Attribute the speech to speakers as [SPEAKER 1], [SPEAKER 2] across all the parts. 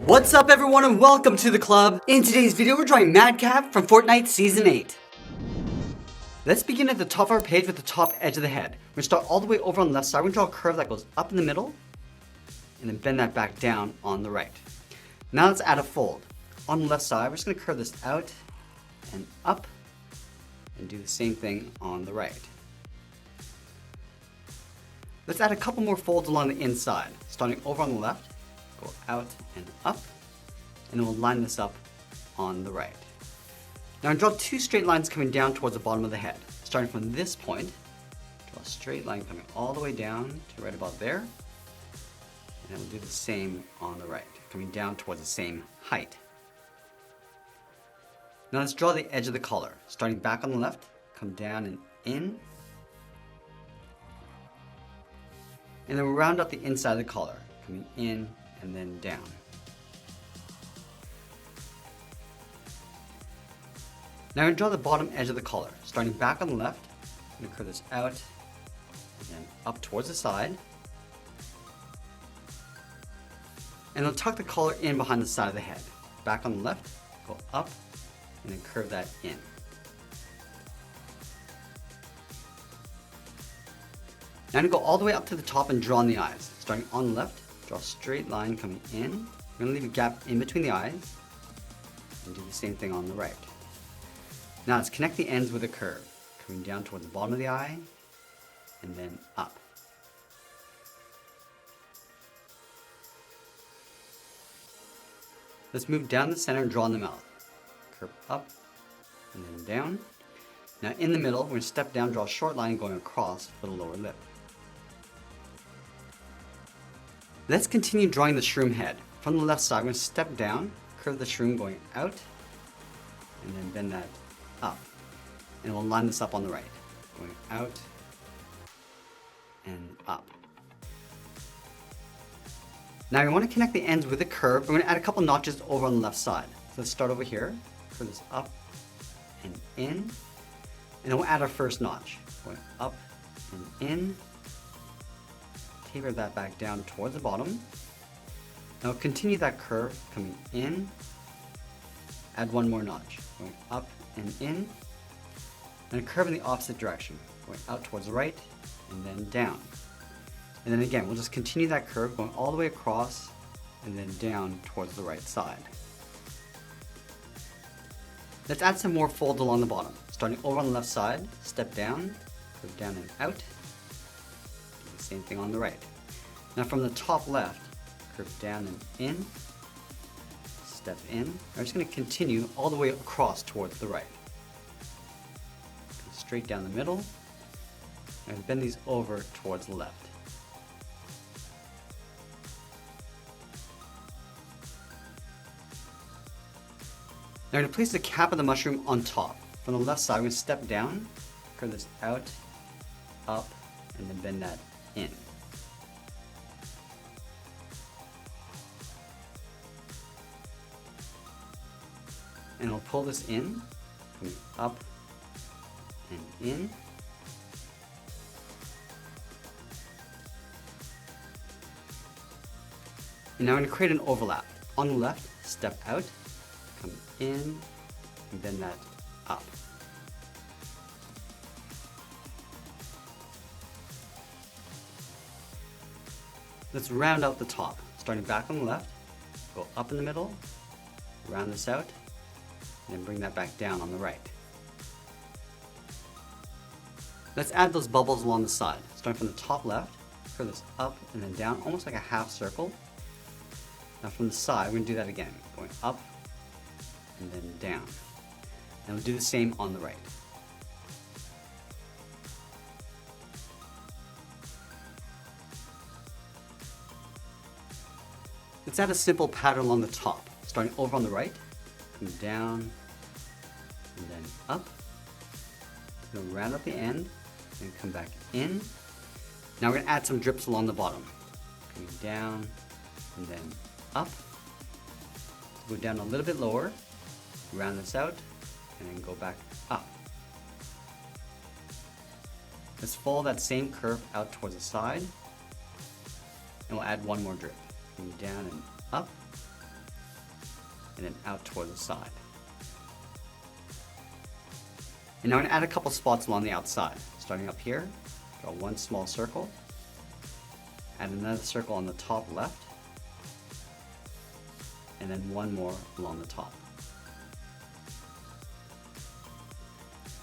[SPEAKER 1] What's up everyone and welcome to the club. In today's video we're drawing Madcap from Fortnite Season 8. Let's begin at the top of our page with the top edge of the head. We're going to start all the way over on the left side. We're going to draw a curve that goes up in the middle and then bend that back down on the right. Now let's add a fold. On the left side we're just going to curve this out and up and do the same thing on the right. Let's add a couple more folds along the inside. Starting over on the left, go out and up, and then we'll line this up on the right. Now draw two straight lines coming down towards the bottom of the head. Starting from this point, draw a straight line coming all the way down to right about there. And then we'll do the same on the right, coming down towards the same height. Now let's draw the edge of the collar. Starting back on the left, come down and in. And then we'll round out the inside of the collar, coming in and then down. Now I'm going to draw the bottom edge of the collar. Starting back on the left, I'm going to curve this out and then up towards the side. And then tuck the collar in behind the side of the head. Back on the left, go up and then curve that in. Now I'm going to go all the way up to the top and draw in the eyes. Starting on the left, draw a straight line coming in. We're going to leave a gap in between the eyes and do the same thing on the right. Now let's connect the ends with a curve, coming down towards the bottom of the eye and then up. Let's move down the center and draw in the mouth. Curve up and then down. Now in the middle, we're going to step down, draw a short line going across for the lower lip. Let's continue drawing the shroom head. From the left side, we're going to step down, curve the shroom going out, and then bend that up. And we'll line this up on the right, going out and up. Now we want to connect the ends with a curve. We're going to add a couple notches over on the left side. So let's start over here, curve this up and in, and then we'll add our first notch, going up and in. Taper that back down towards the bottom. Now continue that curve coming in. Add one more notch, going up and in. And a curve in the opposite direction, going out towards the right and then down. And then again, we'll just continue that curve going all the way across and then down towards the right side. Let's add some more folds along the bottom. Starting over on the left side, step down, curve down and out. Same thing on the right. Now from the top left, curve down and in, step in. I'm just going to continue all the way across towards the right. Go straight down the middle, and bend these over towards the left. Now I'm going to place the cap of the mushroom on top. From the left side, I'm going to step down, curve this out, up, and then bend that in. And we'll pull this in, coming up and in. And now I'm going to create an overlap. On the left, step out, come in, and bend that up. Let's round out the top. Starting back on the left, go up in the middle, round this out, and then bring that back down on the right. Let's add those bubbles along the side. Starting from the top left, curve this up and then down, almost like a half circle. Now from the side, we're going to do that again, going up and then down. And we'll do the same on the right. Let's add a simple pattern along the top, starting over on the right, come down, and then up. We'll round up the end, and come back in. Now we're going to add some drips along the bottom, coming down, and then up. Go down a little bit lower, round this out, and then go back up. Let's follow that same curve out towards the side, and we'll add one more drip. Coming down and up, and then out towards the side. And now I'm going to add a couple spots along the outside. Starting up here, draw one small circle, add another circle on the top left, and then one more along the top.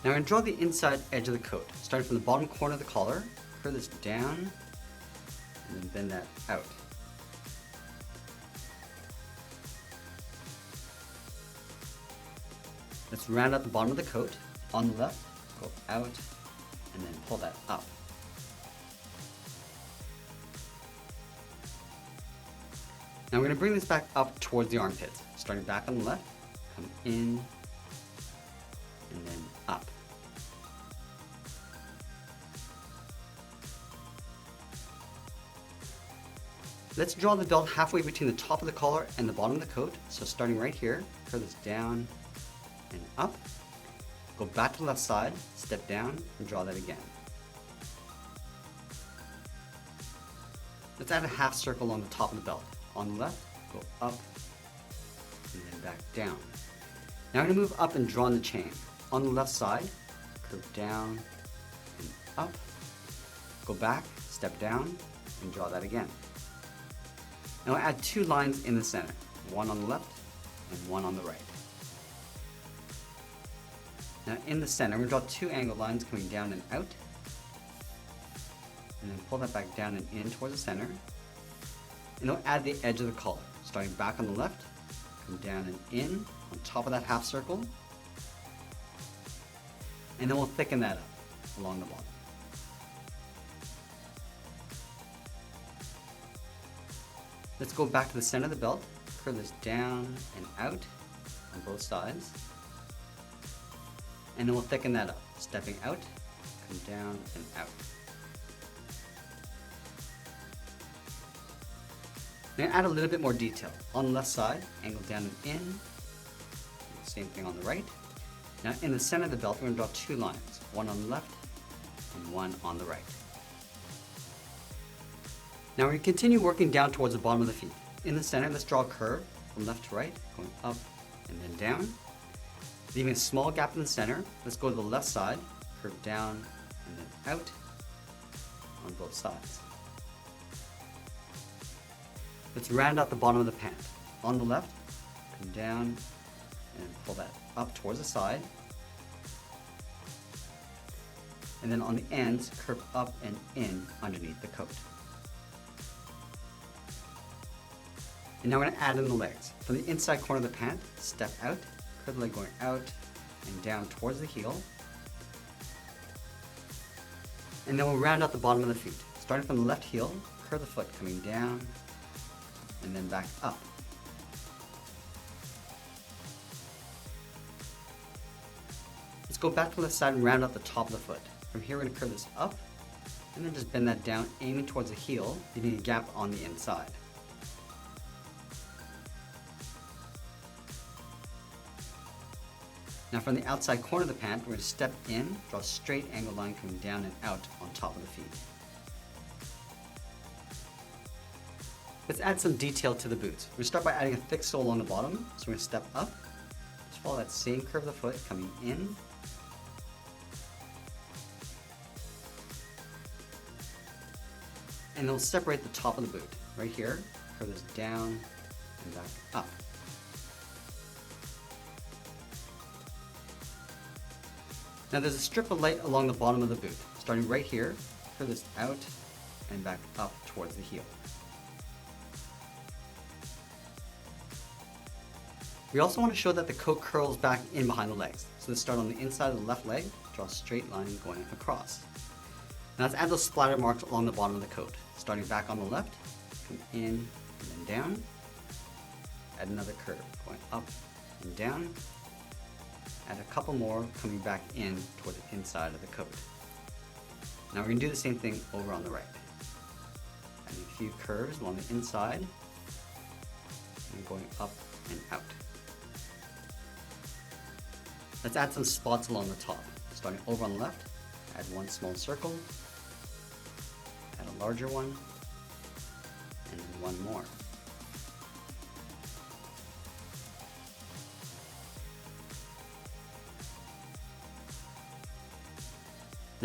[SPEAKER 1] Now I'm going to draw the inside edge of the coat, starting from the bottom corner of the collar, curve this down, and then bend that out. Let's round out the bottom of the coat. On the left, go out, and then pull that up. Now we're going to bring this back up towards the armpits. Starting back on the left, come in, and then up. Let's draw the belt halfway between the top of the collar and the bottom of the coat. So starting right here, curve this down and up. Go back to the left side, step down, and draw that again. Let's add a half circle on the top of the belt. On the left, go up, and then back down. Now I'm going to move up and draw in the chain. On the left side, curve down and up. Go back, step down, and draw that again. Now add two lines in the center, one on the left and one on the right. Now in the center, we're going to draw two angled lines coming down and out, and then pull that back down and in towards the center. And we'll add the edge of the collar, starting back on the left, come down and in on top of that half circle, and then we'll thicken that up along the bottom. Let's go back to the center of the belt, curve this down and out on both sides. And then we'll thicken that up, stepping out, come down and out. Now add a little bit more detail. On the left side, angle down and in. Same thing on the right. Now in the center of the belt, we're going to draw two lines, one on the left and one on the right. Now we're going to continue working down towards the bottom of the feet. In the center, let's draw a curve from left to right, going up and then down. Leaving a small gap in the center, let's go to the left side, curve down and then out on both sides. Let's round out the bottom of the pant. On the left, come down and pull that up towards the side. And then on the ends, curve up and in underneath the coat. And now we're going to add in the legs. From the inside corner of the pant, step out, curve the leg going out and down towards the heel. And then we'll round out the bottom of the feet. Starting from the left heel, curve the foot coming down and then back up. Let's go back to the left side and round out the top of the foot. From here, we're going to curve this up and then just bend that down, aiming towards the heel, leaving a gap on the inside. Now from the outside corner of the pant, we're going to step in, draw a straight angle line coming down and out on top of the feet. Let's add some detail to the boots. We're going to start by adding a thick sole along the bottom. So we're going to step up, just follow that same curve of the foot coming in. And it'll separate the top of the boot. Right here, curve this down and back up. Now there's a strip of light along the bottom of the boot. Starting right here, curve this out and back up towards the heel. We also want to show that the coat curls back in behind the legs. So let's start on the inside of the left leg, draw a straight line going across. Now let's add those splatter marks along the bottom of the coat. Starting back on the left, come in and then down. Add another curve, going up and down. Add a couple more coming back in toward the inside of the coat. Now we're going to do the same thing over on the right. Adding a few curves along the inside and going up and out. Let's add some spots along the top. Starting over on the left, add one small circle, add a larger one, and then one more.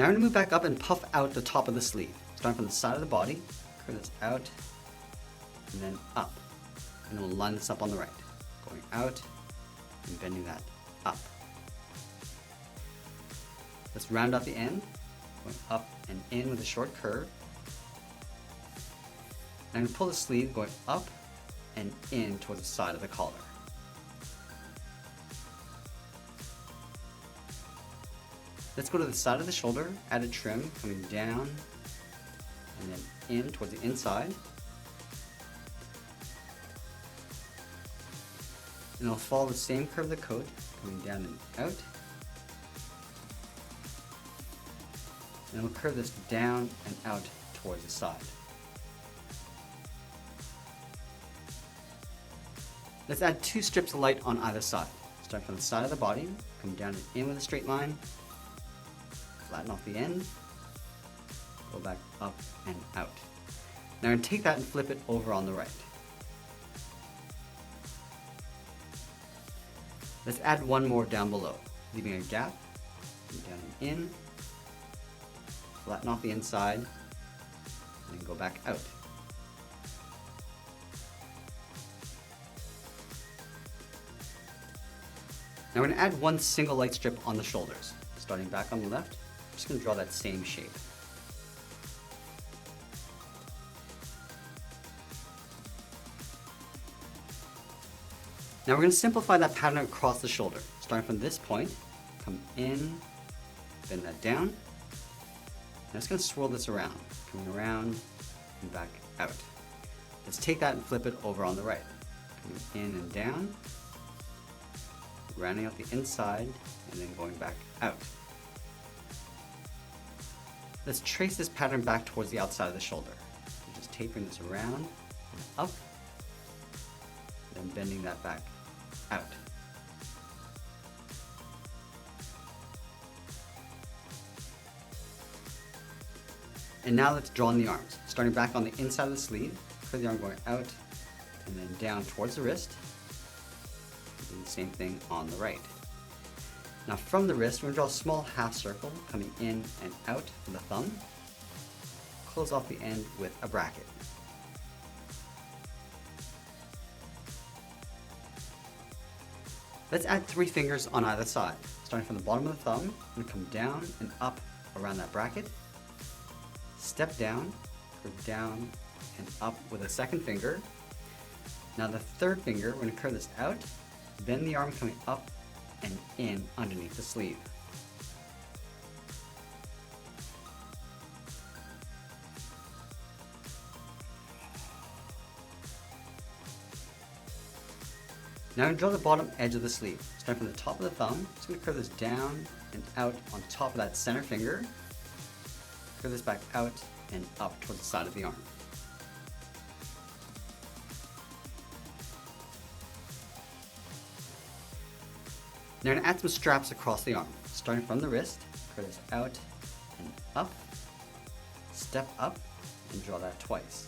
[SPEAKER 1] Now we're going to move back up and puff out the top of the sleeve. Starting from the side of the body, curve this out, and then up. And then we'll line this up on the right. Going out and bending that up. Let's round out the end, going up and in with a short curve. And I'm going to pull the sleeve going up and in towards the side of the collar. Let's go to the side of the shoulder, add a trim, coming down and then in towards the inside. And I'll follow the same curve of the coat, coming down and out. And we'll curve this down and out towards the side. Let's add 2 strips of light on either side. Start from the side of the body, come down and in with a straight line, flatten off the end, go back up and out. Now I'm going to take that and flip it over on the right. Let's add 1 more down below, leaving a gap, down and in, flatten off the inside, and then go back out. Now we're going to add 1 single light strip on the shoulders. Starting back on the left, I'm just going to draw that same shape. Now we're going to simplify that pattern across the shoulder. Starting from this point, come in, bend that down. And I'm just going to swirl this around, coming around and back out. Let's take that and flip it over on the right. Coming in and down, rounding out the inside, and then going back out. Let's trace this pattern back towards the outside of the shoulder. So just tapering this around and up, then bending that back out. And now let's draw in the arms. Starting back on the inside of the sleeve, curve the arm going out and then down towards the wrist. Do the same thing on the right. Now from the wrist, we're going to draw a small half circle coming in and out from the thumb. Close off the end with a bracket. Let's add 3 fingers on either side. Starting from the bottom of the thumb, I'm going to come down and up around that bracket. Step down, curve down and up with a second finger. Now the third finger, we're going to curve this out, bend the arm coming up and in underneath the sleeve. Now I'm going to draw the bottom edge of the sleeve. Starting from the top of the thumb, just going to curve this down and out on top of that center finger. Curve this back out and up towards the side of the arm. Now I'm going to add some straps across the arm. Starting from the wrist, curve this out and up, step up, and draw that twice.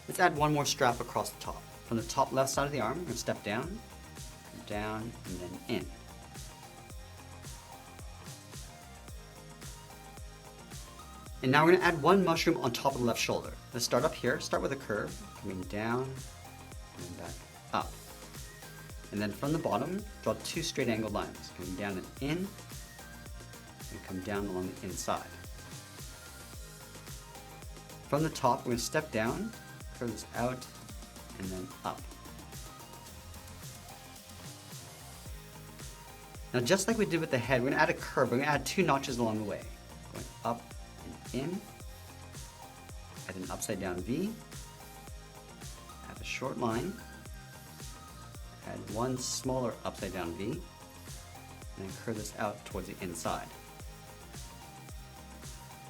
[SPEAKER 1] Let's add 1 more strap across the top. From the top left side of the arm, I'm going to step down, and then in. And now we're going to add 1 mushroom on top of the left shoulder. Let's start up here, start with a curve, coming down and then back up. And then from the bottom, draw 2 straight angled lines, coming down and in, and come down along the inside. From the top, we're going to step down, curve this out, and then up. Now just like we did with the head, we're going to add a curve. We're going to add 2 notches along the way. Going up and in, add an upside down V, add a short line, add 1 smaller upside down V, and then curve this out towards the inside.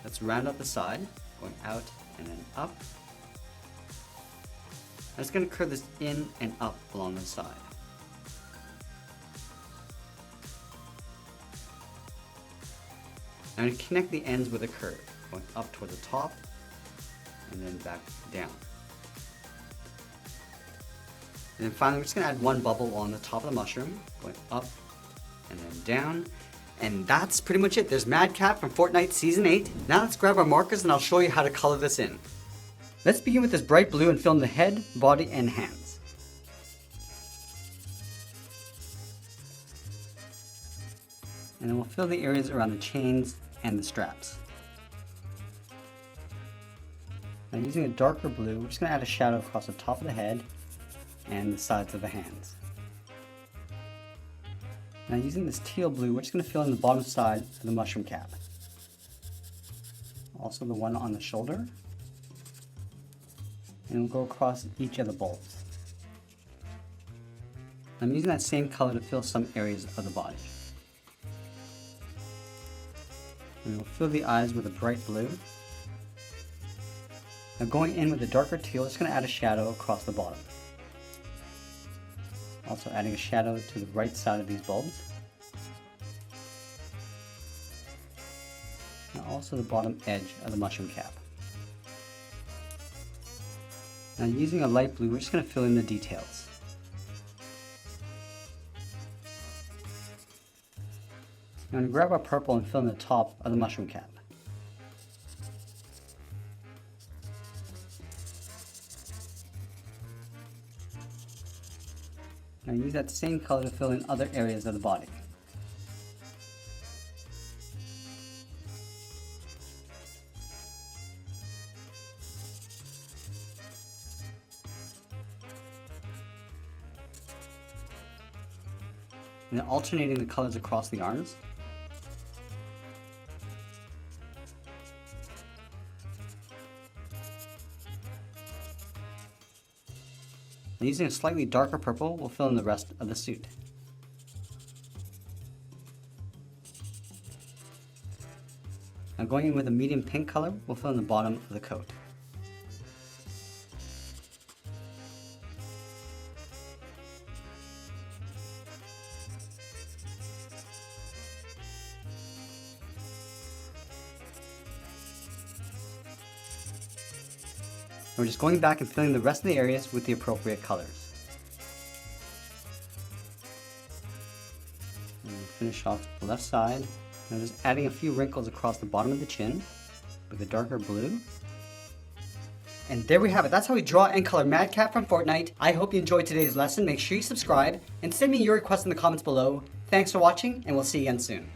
[SPEAKER 1] Let's round out the side, going out and then up. I'm just going to curve this in and up along the side. I'm going to connect the ends with a curve, going up toward the top and then back down. And then finally, we're just gonna add one bubble on the top of the mushroom, going up and then down. And that's pretty much it. There's Madcap from Fortnite Season 8. Now let's grab our markers and I'll show you how to color this in. Let's begin with this bright blue and fill in the head, body, and hands. And then we'll fill the areas around the chains and the straps. Now using a darker blue, we're just going to add a shadow across the top of the head and the sides of the hands. Now using this teal blue, we're just going to fill in the bottom side of the mushroom cap. Also the one on the shoulder. And we'll go across each of the bulbs. I'm using that same color to fill some areas of the body. And we'll fill the eyes with a bright blue. Now going in with a darker teal, it's going to add a shadow across the bottom. Also adding a shadow to the right side of these bulbs. And also the bottom edge of the mushroom cap. Now using a light blue, we're just going to fill in the details. Now I'm going to grab our purple and fill in the top of the mushroom cap. Now use that same color to fill in other areas of the body. And then alternating the colors across the arms. And using a slightly darker purple, we'll fill in the rest of the suit. Now going in with a medium pink color, we'll fill in the bottom of the coat. We're just going back and filling the rest of the areas with the appropriate colors. And we'll finish off the left side. Now just adding a few wrinkles across the bottom of the chin with a darker blue. And there we have it. That's how we draw and color Madcap from Fortnite. I hope you enjoyed today's lesson. Make sure you subscribe and send me your requests in the comments below. Thanks for watching, and we'll see you again soon.